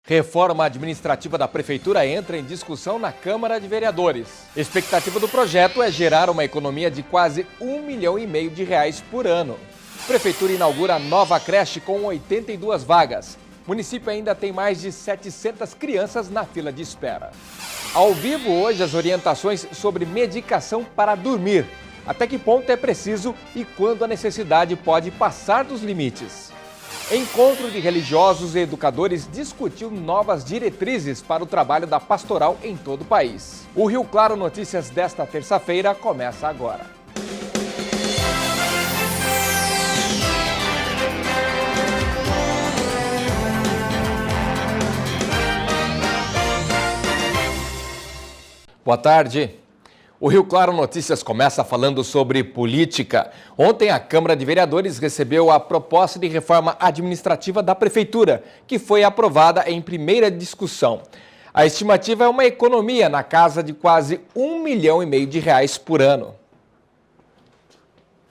Reforma administrativa da Prefeitura entra em discussão na Câmara de Vereadores. A expectativa do projeto é gerar uma economia de quase R$1,5 milhão por ano. Prefeitura inaugura nova creche com 82 vagas. O município ainda tem mais de 700 crianças na fila de espera. Ao vivo hoje as orientações sobre medicação para dormir. Até que ponto é preciso e quando a necessidade pode passar dos limites. Encontro de religiosos e educadores discutiu novas diretrizes para o trabalho da pastoral em todo o país. O Rio Claro Notícias desta terça-feira começa agora. Boa tarde. O Rio Claro Notícias começa falando sobre política. Ontem a Câmara de Vereadores recebeu a proposta de reforma administrativa da Prefeitura, que foi aprovada em primeira discussão. A estimativa é uma economia na casa de quase R$1,5 milhão por ano.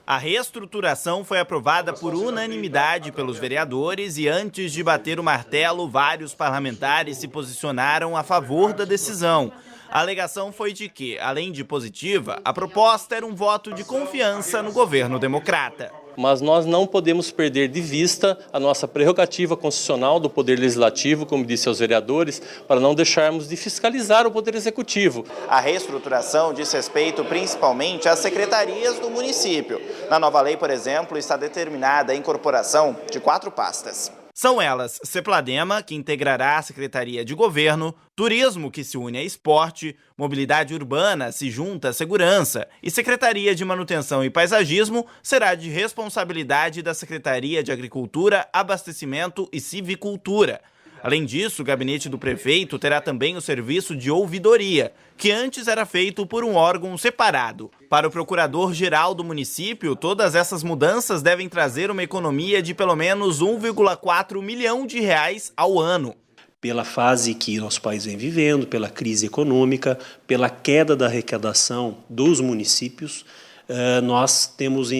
A reestruturação foi aprovada por unanimidade pelos vereadores e antes de bater o martelo, vários parlamentares se posicionaram a favor da decisão. A alegação foi de que, além de positiva, a proposta era um voto de confiança no governo democrata. Mas nós não podemos perder de vista a nossa prerrogativa constitucional do Poder Legislativo, como disse aos vereadores, para não deixarmos de fiscalizar o Poder Executivo. A reestruturação diz respeito principalmente às secretarias do município. Na nova lei, por exemplo, está determinada a incorporação de 4 pastas. São elas Cepladema, que integrará a Secretaria de Governo, Turismo, que se une a Esporte, Mobilidade Urbana se junta à Segurança e Secretaria de Manutenção e Paisagismo será de responsabilidade da Secretaria de Agricultura, Abastecimento e Civicultura. Além disso, o gabinete do prefeito terá também o serviço de ouvidoria, que antes era feito por um órgão separado. Para o procurador-geral do município, todas essas mudanças devem trazer uma economia de pelo menos R$1,4 milhão ao ano. Pela fase que nosso país vem vivendo, pela crise econômica, pela queda da arrecadação dos municípios, nós temos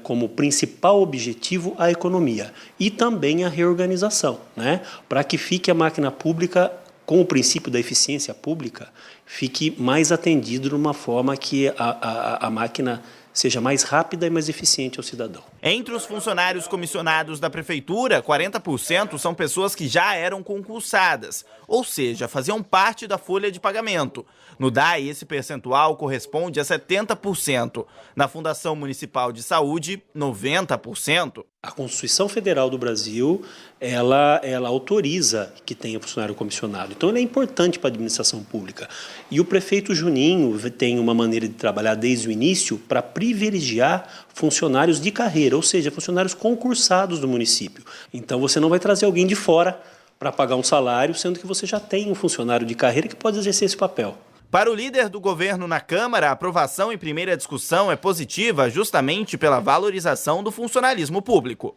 como principal objetivo a economia e também a reorganização, né? Para que fique a máquina pública, com o princípio da eficiência pública, fique mais atendido de uma forma que a máquina seja mais rápida e mais eficiente ao cidadão. Entre os funcionários comissionados da Prefeitura, 40% são pessoas que já eram concursadas, ou seja, faziam parte da folha de pagamento. No DAI, esse percentual corresponde a 70%. Na Fundação Municipal de Saúde, 90%. A Constituição Federal do Brasil, ela autoriza que tenha funcionário comissionado. Então, ele é importante para a administração pública. E o prefeito Juninho tem uma maneira de trabalhar desde o início para privilegiar funcionários de carreira, ou seja, funcionários concursados do município. Então, você não vai trazer alguém de fora para pagar um salário, sendo que você já tem um funcionário de carreira que pode exercer esse papel. Para o líder do governo na Câmara, a aprovação em primeira discussão é positiva justamente pela valorização do funcionalismo público.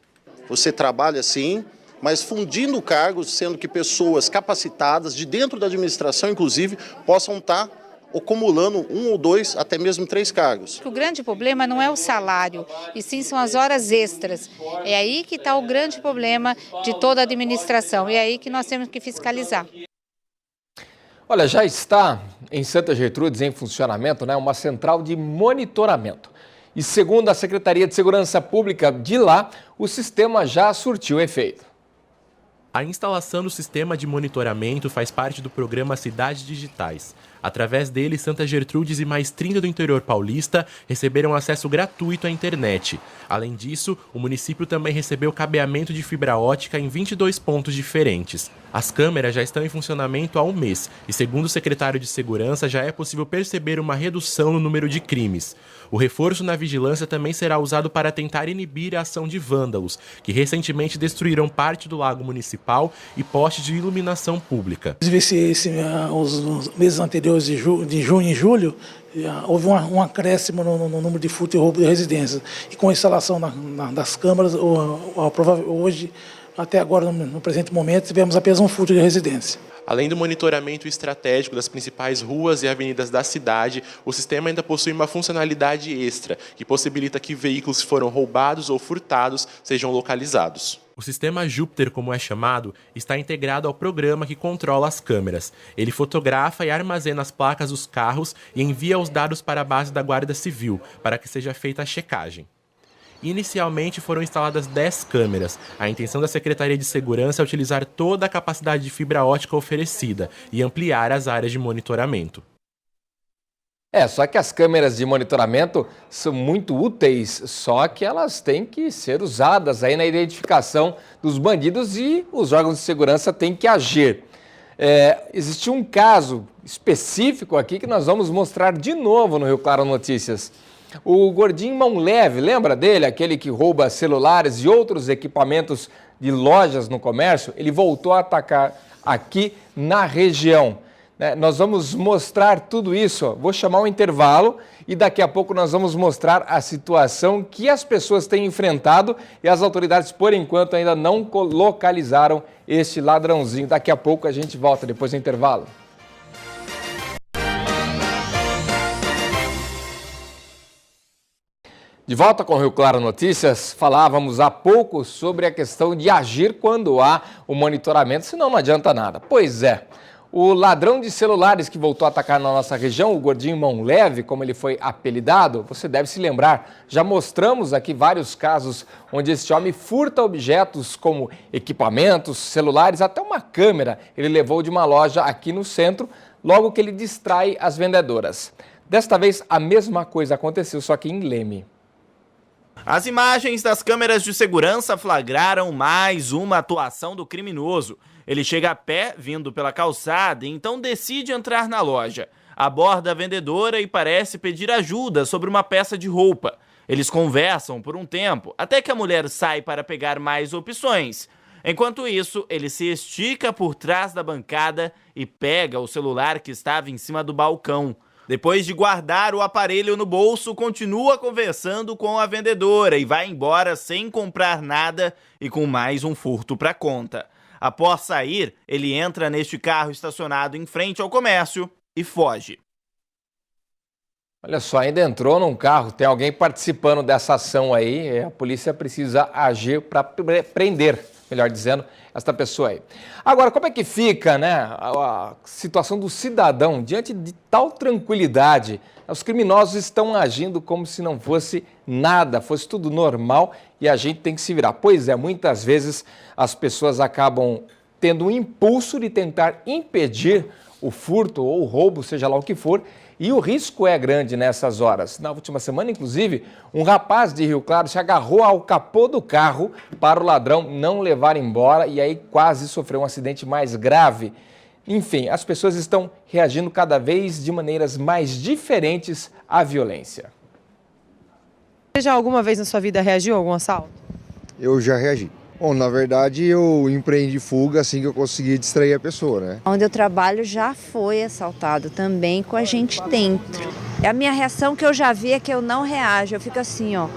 Você trabalha sim, mas fundindo cargos, sendo que pessoas capacitadas de dentro da administração, inclusive, possam estar acumulando 1 ou 2, até mesmo 3 cargos. O grande problema não é o salário, e sim são as horas extras. É aí que está o grande problema de toda a administração, é aí que nós temos que fiscalizar. Olha, já está em Santa Gertrudes em funcionamento, uma central de monitoramento. E segundo a Secretaria de Segurança Pública de lá, o sistema já surtiu efeito. A instalação do sistema de monitoramento faz parte do programa Cidades Digitais. Através dele, Santa Gertrudes e mais 30 do interior paulista receberam acesso gratuito à internet. Além disso, o município também recebeu cabeamento de fibra ótica em 22 pontos diferentes. As câmeras já estão em funcionamento há um mês e, segundo o secretário de Segurança, já é possível perceber uma redução no número de crimes. O reforço na vigilância também será usado para tentar inibir a ação de vândalos, que recentemente destruíram parte do lago municipal e postes de iluminação pública. Os meses anteriores de junho e julho, houve um acréscimo no número de furto e roubo de residências. E com a instalação das câmeras, hoje, até agora, no presente momento, tivemos apenas um furto de residência. Além do monitoramento estratégico das principais ruas e avenidas da cidade, o sistema ainda possui uma funcionalidade extra, que possibilita que veículos que foram roubados ou furtados sejam localizados. O sistema Júpiter, como é chamado, está integrado ao programa que controla as câmeras. Ele fotografa e armazena as placas dos carros e envia os dados para a base da Guarda Civil, para que seja feita a checagem. Inicialmente foram instaladas 10 câmeras. A intenção da Secretaria de Segurança é utilizar toda a capacidade de fibra ótica oferecida e ampliar as áreas de monitoramento. Só que as câmeras de monitoramento são muito úteis, só que elas têm que ser usadas aí na identificação dos bandidos e os órgãos de segurança têm que agir. Existe um caso específico aqui que nós vamos mostrar de novo no Rio Claro Notícias. O gordinho mão leve, lembra dele? Aquele que rouba celulares e outros equipamentos de lojas no comércio? Ele voltou a atacar aqui na região. Nós vamos mostrar tudo isso. Vou chamar um intervalo e daqui a pouco nós vamos mostrar a situação que as pessoas têm enfrentado e as autoridades, por enquanto, ainda não localizaram este ladrãozinho. Daqui a pouco a gente volta depois do intervalo. De volta com o Rio Claro Notícias, falávamos há pouco sobre a questão de agir quando há o monitoramento, senão não adianta nada. Pois é. O ladrão de celulares que voltou a atacar na nossa região, o gordinho mão leve, como ele foi apelidado, você deve se lembrar, já mostramos aqui vários casos onde esse homem furta objetos como equipamentos, celulares, até uma câmera. Ele levou de uma loja aqui no centro, logo que ele distrai as vendedoras. Desta vez a mesma coisa aconteceu, só que em Leme. As imagens das câmeras de segurança flagraram mais uma atuação do criminoso. Ele chega a pé, vindo pela calçada, e então decide entrar na loja. Aborda a vendedora e parece pedir ajuda sobre uma peça de roupa. Eles conversam por um tempo, até que a mulher sai para pegar mais opções. Enquanto isso, ele se estica por trás da bancada e pega o celular que estava em cima do balcão. Depois de guardar o aparelho no bolso, continua conversando com a vendedora e vai embora sem comprar nada e com mais um furto para conta. Após sair, ele entra neste carro estacionado em frente ao comércio e foge. Olha só, ainda entrou num carro, tem alguém participando dessa ação aí, a polícia precisa agir para prender, melhor dizendo, esta pessoa aí. Agora, como é que fica, né, a situação do cidadão diante de tal tranquilidade? Os criminosos estão agindo como se não fosse nada, fosse tudo normal e a gente tem que se virar. Pois é, muitas vezes as pessoas acabam tendo um impulso de tentar impedir o furto ou o roubo, seja lá o que for, e o risco é grande nessas horas. Na última semana, inclusive, um rapaz de Rio Claro se agarrou ao capô do carro para o ladrão não levar embora e aí quase sofreu um acidente mais grave. Enfim, as pessoas estão reagindo cada vez de maneiras mais diferentes à violência. Você já alguma vez na sua vida reagiu a algum assalto? Eu já reagi. Bom, na verdade, eu empreendi fuga assim que eu consegui distrair a pessoa, né? Onde eu trabalho já foi assaltado também com a gente dentro. A minha reação que eu já vi é que eu não reajo, eu fico assim, ó.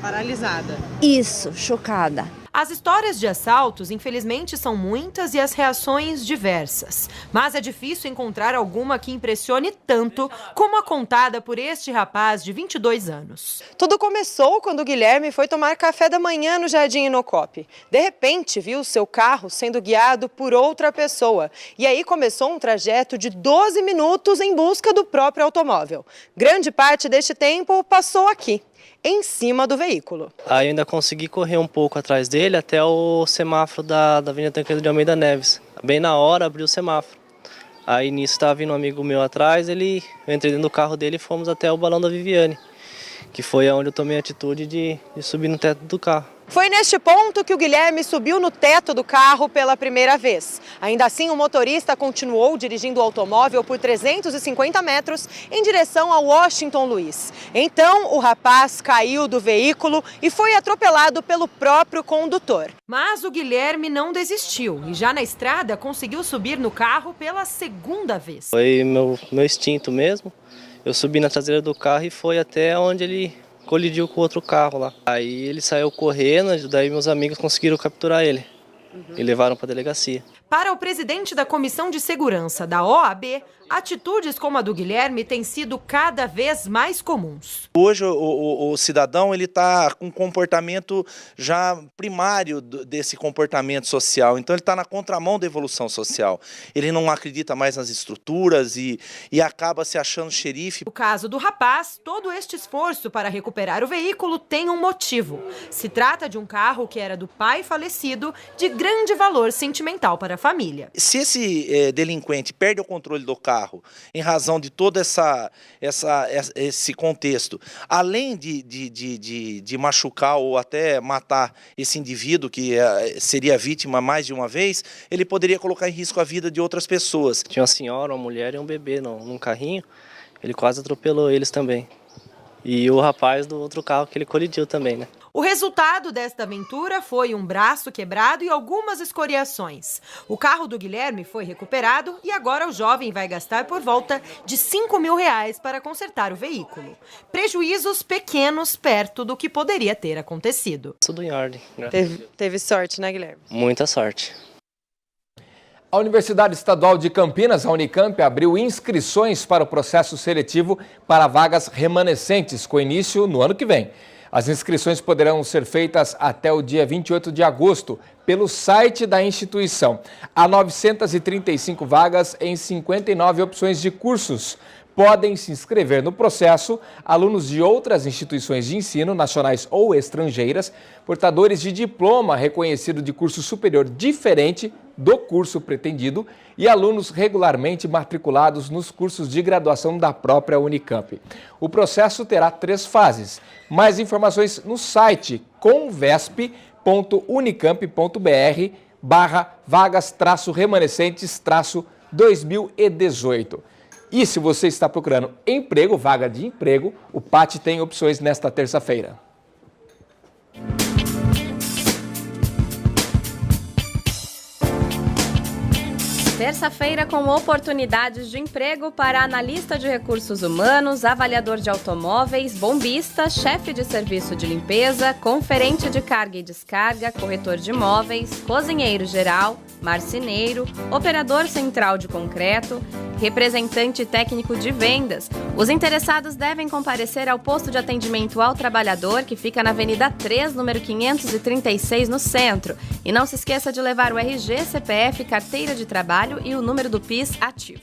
Paralisada. Isso, chocada. As histórias de assaltos, infelizmente, são muitas e as reações diversas. Mas é difícil encontrar alguma que impressione tanto como a contada por este rapaz de 22 anos. Tudo começou quando o Guilherme foi tomar café da manhã no Jardim Inocop. De repente, viu seu carro sendo guiado por outra pessoa. E aí começou um trajeto de 12 minutos em busca do próprio automóvel. Grande parte deste tempo passou aqui, em cima do veículo. Aí eu ainda consegui correr um pouco atrás dele até o semáforo da Avenida Tancredo de Almeida Neves. Bem na hora abriu o semáforo. Aí nisso estava vindo um amigo meu atrás, eu entrei dentro do carro dele e fomos até o Balão da Viviane, que foi onde eu tomei a atitude de subir no teto do carro. Foi neste ponto que o Guilherme subiu no teto do carro pela primeira vez. Ainda assim, o motorista continuou dirigindo o automóvel por 350 metros em direção ao Washington Luiz. Então, o rapaz caiu do veículo e foi atropelado pelo próprio condutor. Mas o Guilherme não desistiu e já na estrada conseguiu subir no carro pela segunda vez. Foi meu instinto mesmo. Eu subi na traseira do carro e foi até onde ele colidiu com outro carro lá. Aí ele saiu correndo, daí meus amigos conseguiram capturar ele e levaram para a delegacia. Para o presidente da Comissão de Segurança da OAB, atitudes como a do Guilherme têm sido cada vez mais comuns. Hoje o cidadão está com um comportamento já primário desse comportamento social, então ele está na contramão da evolução social. Ele não acredita mais nas estruturas e acaba se achando xerife. No caso do rapaz, todo este esforço para recuperar o veículo tem um motivo. Se trata de um carro que era do pai falecido, de grande valor sentimental para a família. Se esse delinquente perde o controle do carro em razão de todo esse contexto, além de machucar ou até matar esse indivíduo que seria vítima mais de uma vez, ele poderia colocar em risco a vida de outras pessoas. Tinha uma senhora, uma mulher e um bebê num carrinho, ele quase atropelou eles também. E o rapaz do outro carro que ele colidiu também, né? O resultado desta aventura foi um braço quebrado e algumas escoriações. O carro do Guilherme foi recuperado e agora o jovem vai gastar por volta de R$5.000 para consertar o veículo. Prejuízos pequenos perto do que poderia ter acontecido. Tudo em ordem. Teve sorte, né, Guilherme? Muita sorte. A Universidade Estadual de Campinas, a Unicamp, abriu inscrições para o processo seletivo para vagas remanescentes, com início no ano que vem. As inscrições poderão ser feitas até o dia 28 de agosto pelo site da instituição. Há 935 vagas em 59 opções de cursos. Podem se inscrever no processo alunos de outras instituições de ensino, nacionais ou estrangeiras, portadores de diploma reconhecido de curso superior diferente do curso pretendido e alunos regularmente matriculados nos cursos de graduação da própria Unicamp. O processo terá 3 fases. Mais informações no site convesp.unicamp.br/vagas-remanescentes-2018. E se você está procurando emprego, vaga de emprego, o PAT tem opções nesta terça-feira. Terça-feira com oportunidades de emprego para analista de recursos humanos, avaliador de automóveis, bombista, chefe de serviço de limpeza, conferente de carga e descarga, corretor de imóveis, cozinheiro geral, marceneiro, operador central de concreto, representante técnico de vendas. Os interessados devem comparecer ao posto de atendimento ao trabalhador, que fica na Avenida 3, número 536, no centro. E não se esqueça de levar o RG, CPF, carteira de trabalho e o número do PIS ativo.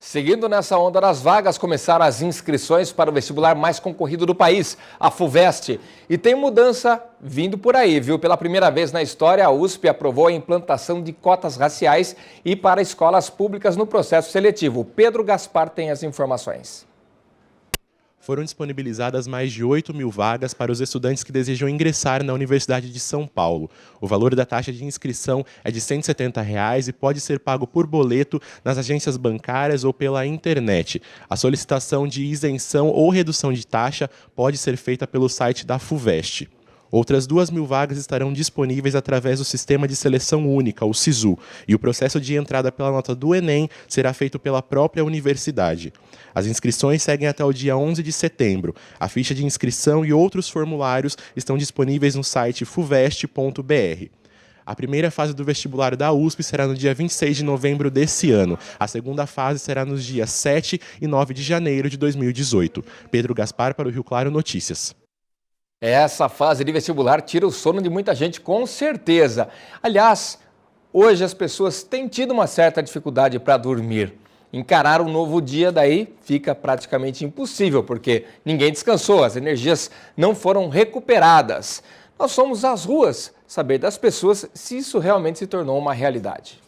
Seguindo nessa onda das vagas, começaram as inscrições para o vestibular mais concorrido do país, a FUVEST. E tem mudança vindo por aí, viu? Pela primeira vez na história, a USP aprovou a implantação de cotas raciais e para escolas públicas no processo seletivo. Pedro Gaspar tem as informações. Foram disponibilizadas mais de 8.000 vagas para os estudantes que desejam ingressar na Universidade de São Paulo. O valor da taxa de inscrição é de R$ 170 e pode ser pago por boleto nas agências bancárias ou pela internet. A solicitação de isenção ou redução de taxa pode ser feita pelo site da FUVEST. Outras 2.000 vagas estarão disponíveis através do Sistema de Seleção Única, o SISU, e o processo de entrada pela nota do Enem será feito pela própria universidade. As inscrições seguem até o dia 11 de setembro. A ficha de inscrição e outros formulários estão disponíveis no site fuvest.br. A primeira fase do vestibular da USP será no dia 26 de novembro desse ano. A segunda fase será nos dias 7 e 9 de janeiro de 2018. Pedro Gaspar para o Rio Claro Notícias. Essa fase de vestibular tira o sono de muita gente, com certeza. Aliás, hoje as pessoas têm tido uma certa dificuldade para dormir. Encarar um novo dia daí fica praticamente impossível, porque ninguém descansou, as energias não foram recuperadas. Nós fomos às ruas saber das pessoas se isso realmente se tornou uma realidade.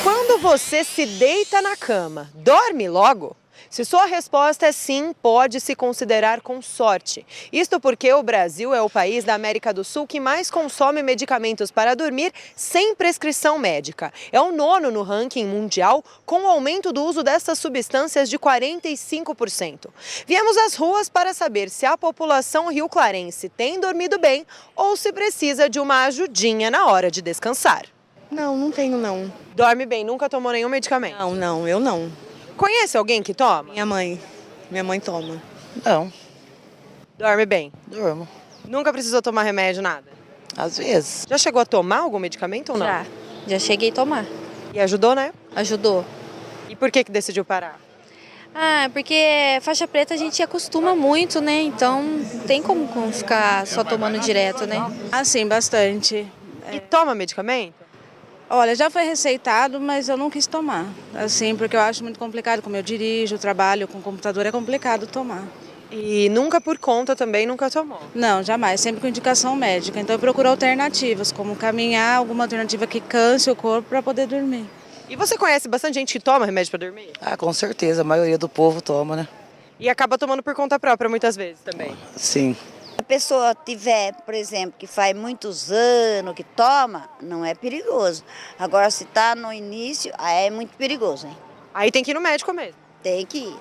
Quando você se deita na cama, dorme logo? Se sua resposta é sim, pode se considerar com sorte. Isto porque o Brasil é o país da América do Sul que mais consome medicamentos para dormir sem prescrição médica. É o 9º no ranking mundial, com o aumento do uso destas substâncias de 45%. Viemos às ruas para saber se a população rioclarense tem dormido bem ou se precisa de uma ajudinha na hora de descansar. Não tenho não. Dorme bem, nunca tomou nenhum medicamento? Não, eu não. Conhece alguém que toma? Minha mãe toma. Não. Dorme bem? Durmo. Nunca precisou tomar remédio, nada? Às vezes. Já chegou a tomar algum medicamento ou não? Já cheguei a tomar. E ajudou, né? Ajudou. E por que decidiu parar? Porque faixa preta a gente acostuma muito, né? Então não tem como ficar só tomando direto, né? Sim, bastante. E toma medicamento? Olha, já foi receitado, mas eu não quis tomar. Assim, porque eu acho muito complicado, como eu dirijo, trabalho com computador, é complicado tomar. E nunca por conta também, nunca tomou? Não, jamais, sempre com indicação médica. Então eu procuro alternativas, como caminhar, alguma alternativa que canse o corpo para poder dormir. E você conhece bastante gente que toma remédio para dormir? Com certeza, a maioria do povo toma, né? E acaba tomando por conta própria muitas vezes também? Sim. Se a pessoa tiver, por exemplo, que faz muitos anos que toma, não é perigoso. Agora, se está no início, aí é muito perigoso, hein? Aí tem que ir no médico mesmo? Tem que ir.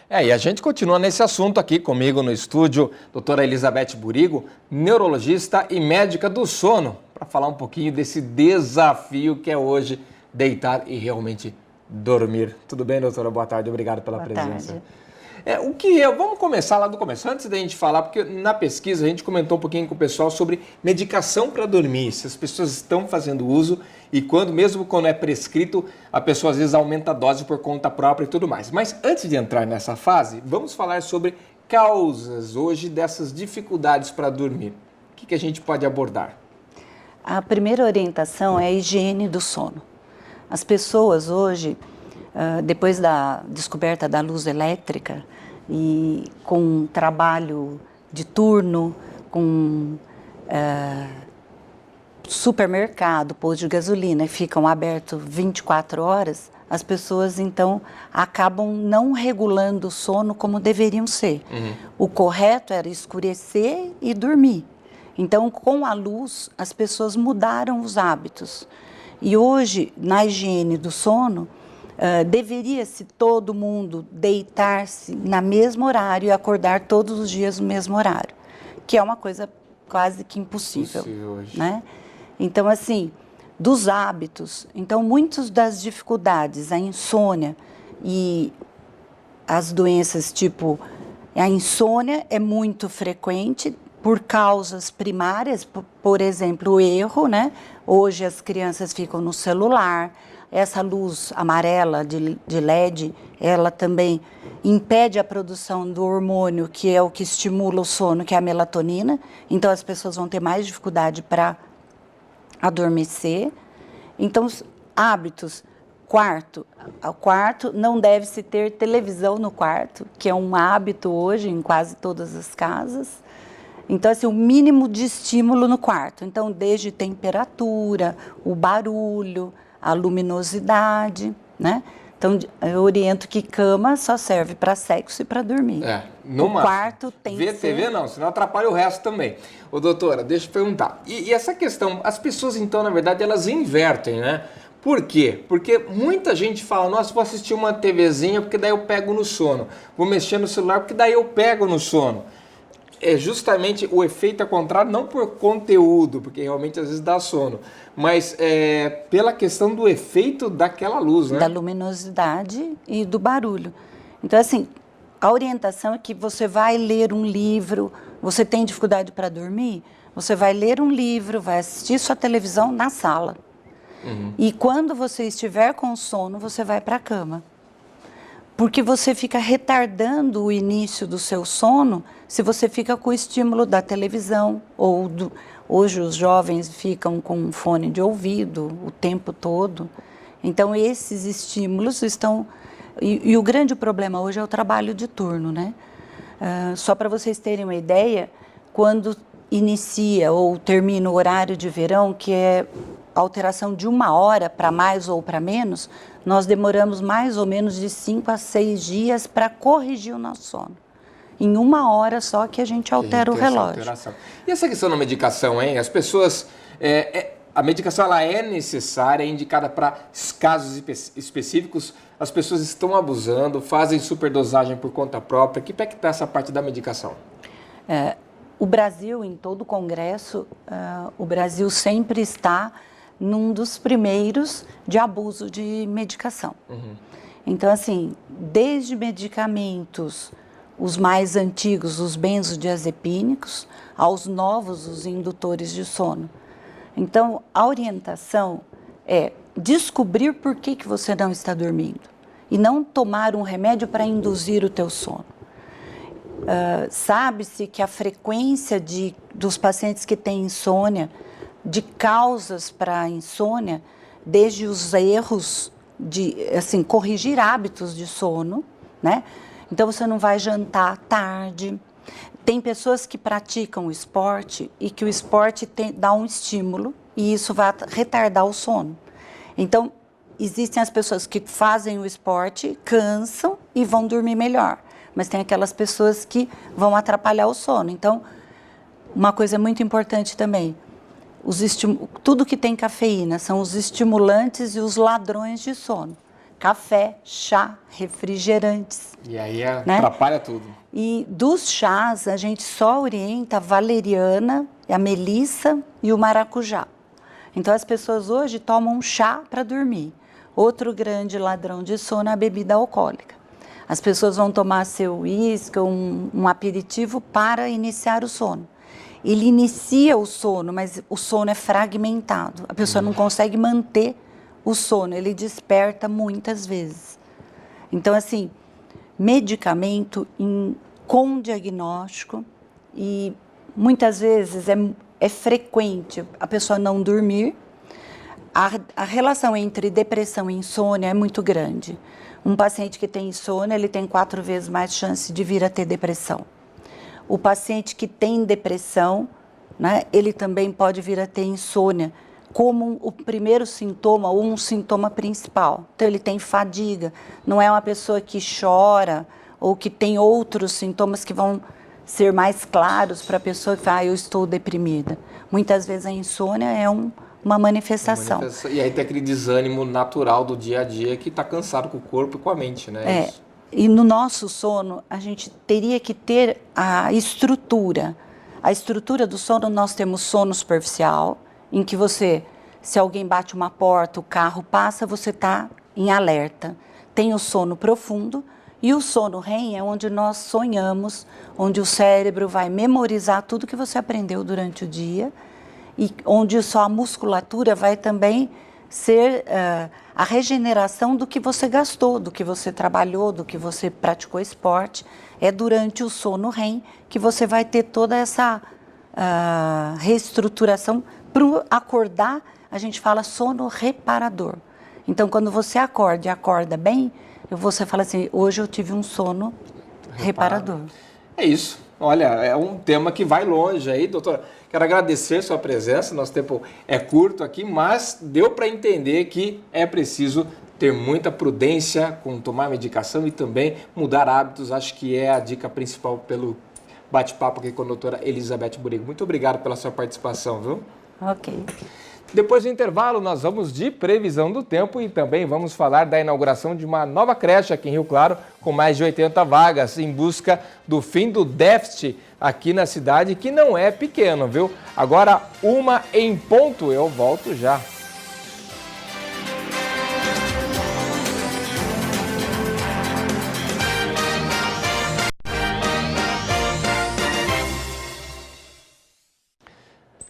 E a gente continua nesse assunto aqui comigo no estúdio, doutora Elizabeth Burigo, neurologista e médica do sono, para falar um pouquinho desse desafio que é hoje deitar e realmente dormir. Tudo bem, doutora? Boa tarde, obrigado pela presença. Vamos começar lá do começo, antes da gente falar, porque na pesquisa a gente comentou um pouquinho com o pessoal sobre medicação para dormir, se as pessoas estão fazendo uso e mesmo quando é prescrito, a pessoa às vezes aumenta a dose por conta própria e tudo mais. Mas antes de entrar nessa fase, vamos falar sobre causas hoje dessas dificuldades para dormir. O que a gente pode abordar? A primeira orientação é a higiene do sono. As pessoas hoje, depois da descoberta da luz elétrica e com trabalho de turno, com supermercado, posto de gasolina, ficam abertos 24 horas, as pessoas então acabam não regulando o sono como deveriam ser. O correto era escurecer e dormir. Então, com a luz, as pessoas mudaram os hábitos. E hoje, na higiene do sono, deveria-se todo mundo deitar-se no mesmo horário e acordar todos os dias no mesmo horário, que é uma coisa quase que impossível, né? Então, assim, dos hábitos, então, muitas das dificuldades, a insônia e as doenças tipo, a insônia é muito frequente, por causas primárias, por exemplo, o erro, né? Hoje as crianças ficam no celular, essa luz amarela de LED, ela também impede a produção do hormônio, que é o que estimula o sono, que é a melatonina. Então as pessoas vão ter mais dificuldade para adormecer. Então, hábitos. Quarto não deve-se ter televisão no quarto, que é um hábito hoje em quase todas as casas. Então, assim, o mínimo de estímulo no quarto. Então, desde temperatura, o barulho, a luminosidade, né? Então, eu oriento que cama só serve para sexo e para dormir. No máximo. Quarto tem Ver que ser... TV não, senão atrapalha o resto também. Ô, doutora, deixa eu perguntar. E essa questão, as pessoas, então, na verdade, elas invertem, né? Por quê? Porque muita gente fala, nossa, vou assistir uma TVzinha porque daí eu pego no sono. Vou mexer no celular porque daí eu pego no sono. É justamente o efeito ao contrário, não por conteúdo, porque realmente às vezes dá sono, mas pela questão do efeito daquela luz, né? Da luminosidade e do barulho. Então, assim, a orientação é que você vai ler um livro, você tem dificuldade para dormir, você vai ler um livro, vai assistir sua televisão na sala. E quando você estiver com sono, você vai para a cama. Porque você fica retardando o início do seu sono se você fica com o estímulo da televisão hoje os jovens ficam com fone de ouvido o tempo todo. Então esses estímulos estão... E o grande problema hoje é o trabalho de turno, né? Só para vocês terem uma ideia, quando inicia ou termina o horário de verão, que é alteração de 1 hora para mais ou para menos, nós demoramos mais ou menos de 5 a 6 dias para corrigir o nosso sono. Em 1 hora só que a gente altera o relógio. E essa questão da medicação, hein? As pessoas... a medicação ela é necessária, é indicada para casos específicos. As pessoas estão abusando, fazem superdosagem por conta própria. Que pé que está essa parte da medicação? O Brasil, em todo o Congresso, o Brasil sempre está num dos primeiros de abuso de medicação. Então, assim, desde medicamentos os mais antigos, os benzodiazepínicos, aos novos, os indutores de sono. Então, a orientação é descobrir por que você não está dormindo e não tomar um remédio para induzir o teu sono. Sabe-se que a frequência dos pacientes que têm insônia, de causas para a insônia, desde os erros de, assim, corrigir hábitos de sono, né? Então, você não vai jantar tarde. Tem pessoas que praticam o esporte e que o esporte dá um estímulo e isso vai retardar o sono. Então, existem as pessoas que fazem o esporte, cansam e vão dormir melhor. Mas tem aquelas pessoas que vão atrapalhar o sono. Então, uma coisa muito importante também, tudo que tem cafeína são os estimulantes e os ladrões de sono. Café, chá, refrigerantes. E aí atrapalha tudo. E dos chás, a gente só orienta a valeriana, a melissa e o maracujá. Então, as pessoas hoje tomam chá para dormir. Outro grande ladrão de sono é a bebida alcoólica. As pessoas vão tomar seu uísque, um aperitivo para iniciar o sono. Ele inicia o sono, mas o sono é fragmentado. A pessoa não consegue manter o sono, ele desperta muitas vezes. Então, assim, medicamento com diagnóstico e muitas vezes é frequente a pessoa não dormir. A relação entre depressão e insônia é muito grande. Um paciente que tem insônia, ele tem 4 vezes mais chance de vir a ter depressão. O paciente que tem depressão, né, ele também pode vir a ter insônia como o primeiro sintoma ou um sintoma principal. Então, ele tem fadiga, não é uma pessoa que chora ou que tem outros sintomas que vão ser mais claros para a pessoa que fala, eu estou deprimida. Muitas vezes a insônia é uma manifestação. E aí tem aquele desânimo natural do dia a dia que está cansado com o corpo e com a mente, né? Isso. E no nosso sono, a gente teria que ter a estrutura. A estrutura do sono, nós temos sono superficial, em que se alguém bate uma porta, o carro passa, você está em alerta. Tem o sono profundo e o sono REM é onde nós sonhamos, onde o cérebro vai memorizar tudo que você aprendeu durante o dia e onde só a musculatura vai também ser a regeneração do que você gastou, do que você trabalhou, do que você praticou esporte. É durante o sono REM que você vai ter toda essa reestruturação. Para acordar, a gente fala sono reparador. Então, quando você acorda e acorda bem, você fala assim, hoje eu tive um sono reparador. É isso. Olha, é um tema que vai longe aí, doutora. Quero agradecer sua presença, nosso tempo é curto aqui, mas deu para entender que é preciso ter muita prudência com tomar medicação e também mudar hábitos. Acho que é a dica principal pelo bate-papo aqui com a doutora Elizabeth Burigo. Muito obrigado pela sua participação, viu? Ok. Depois do intervalo, nós vamos de previsão do tempo e também vamos falar da inauguração de uma nova creche aqui em Rio Claro, com mais de 80 vagas, em busca do fim do déficit aqui na cidade, que não é pequeno, viu? Agora, 1h, eu volto já.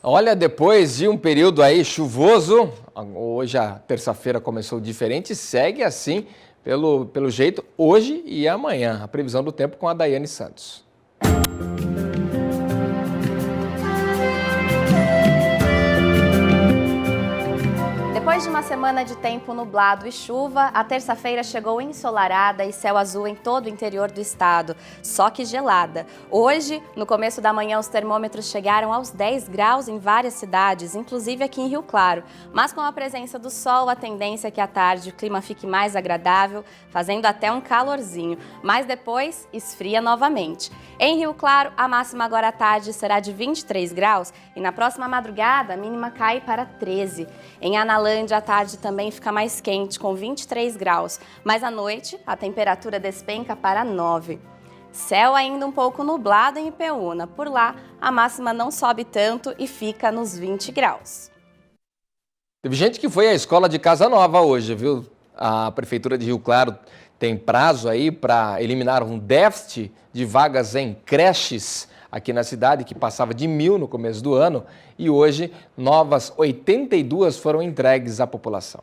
Olha, depois de um período aí chuvoso, hoje a terça-feira começou diferente, segue assim, pelo jeito, hoje e amanhã. A previsão do tempo com a Daiane Santos. Depois de uma semana de tempo nublado e chuva, a terça-feira chegou ensolarada e céu azul em todo o interior do estado, só que gelada. Hoje, no começo da manhã, os termômetros chegaram aos 10 graus em várias cidades, inclusive aqui em Rio Claro. Mas com a presença do sol, a tendência é que à tarde o clima fique mais agradável, fazendo até um calorzinho. Mas depois, esfria novamente. Em Rio Claro, a máxima agora à tarde será de 23 graus e na próxima madrugada a mínima cai para 13. Em Analândia, à tarde também fica mais quente, com 23 graus, mas à noite a temperatura despenca para 9. Céu ainda um pouco nublado em Ipeúna. Por lá, a máxima não sobe tanto e fica nos 20 graus. Teve gente que foi à escola de Casa Nova hoje, viu? A Prefeitura de Rio Claro Tem prazo aí para eliminar um déficit de vagas em creches aqui na cidade, que passava de 1.000 no começo do ano, e hoje novas 82 foram entregues à população.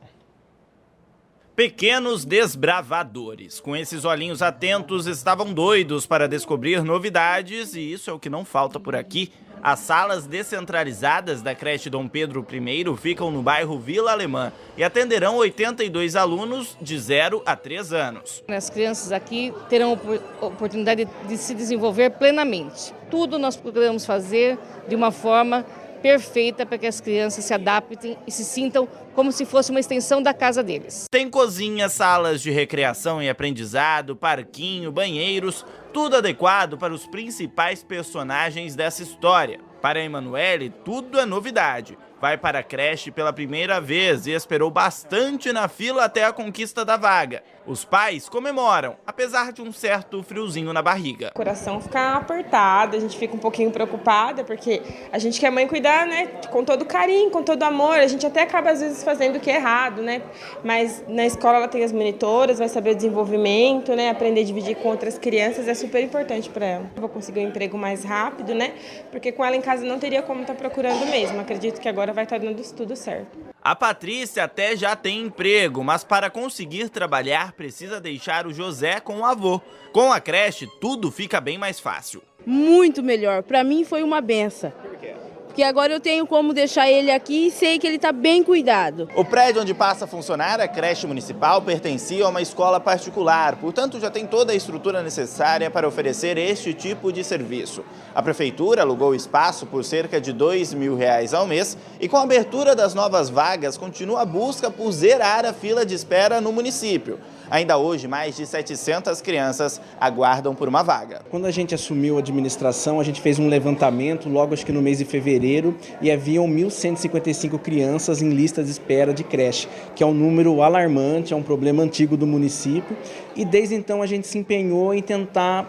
Pequenos desbravadores. Com esses olhinhos atentos, estavam doidos para descobrir novidades, e isso é o que não falta por aqui. As salas descentralizadas da creche Dom Pedro I ficam no bairro Vila Alemã e atenderão 82 alunos de 0 a 3 anos. As crianças aqui terão a oportunidade de se desenvolver plenamente. Tudo nós procuramos fazer de uma forma perfeita para que as crianças se adaptem e se sintam como se fosse uma extensão da casa deles. Tem cozinha, salas de recreação e aprendizado, parquinho, banheiros, tudo adequado para os principais personagens dessa história. Para a Emanuele, tudo é novidade. Vai para a creche pela primeira vez e esperou bastante na fila até a conquista da vaga. Os pais comemoram, apesar de um certo friozinho na barriga. O coração fica apertado, a gente fica um pouquinho preocupada, porque a gente quer a mãe cuidar, né, com todo carinho, com todo amor. A gente até acaba às vezes fazendo o que é errado, né? Mas na escola ela tem as monitoras, vai saber o desenvolvimento, né? Aprender a dividir com outras crianças é super importante para ela. Eu vou conseguir um emprego mais rápido, né? Porque com ela em casa não teria como estar procurando mesmo. Acredito que agora vai estar dando tudo certo. A Patrícia até já tem emprego, mas para conseguir trabalhar precisa deixar o José com o avô. Com a creche, tudo fica bem mais fácil. Muito melhor. Para mim foi uma benção. Por quê? Porque agora eu tenho como deixar ele aqui e sei que ele está bem cuidado. O prédio onde passa a funcionar a creche municipal pertencia a uma escola particular, portanto já tem toda a estrutura necessária para oferecer este tipo de serviço. A prefeitura alugou o espaço por cerca de R$2.000 ao mês e com a abertura das novas vagas continua a busca por zerar a fila de espera no município. Ainda hoje, mais de 700 crianças aguardam por uma vaga. Quando a gente assumiu a administração, a gente fez um levantamento logo acho que no mês de fevereiro e haviam 1.155 crianças em lista de espera de creche, que é um número alarmante, é um problema antigo do município. E desde então a gente se empenhou em tentar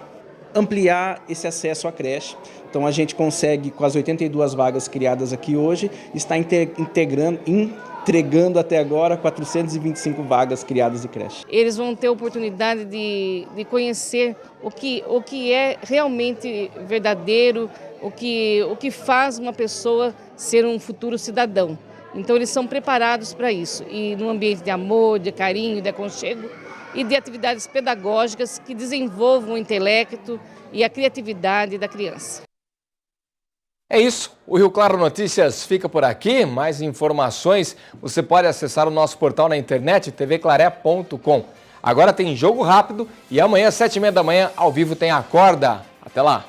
ampliar esse acesso à creche. Então a gente consegue, com as 82 vagas criadas aqui hoje, estar entregando até agora 425 vagas criadas de creche. Eles vão ter oportunidade de conhecer o que é realmente verdadeiro, o que faz uma pessoa ser um futuro cidadão. Então eles são preparados para isso, e num ambiente de amor, de carinho, de aconchego e de atividades pedagógicas que desenvolvam o intelecto e a criatividade da criança. É isso, o Rio Claro Notícias fica por aqui. Mais informações você pode acessar o nosso portal na internet, tvclaré.com. Agora tem Jogo Rápido e amanhã às 7h30 da manhã ao vivo tem Acorda. Até lá!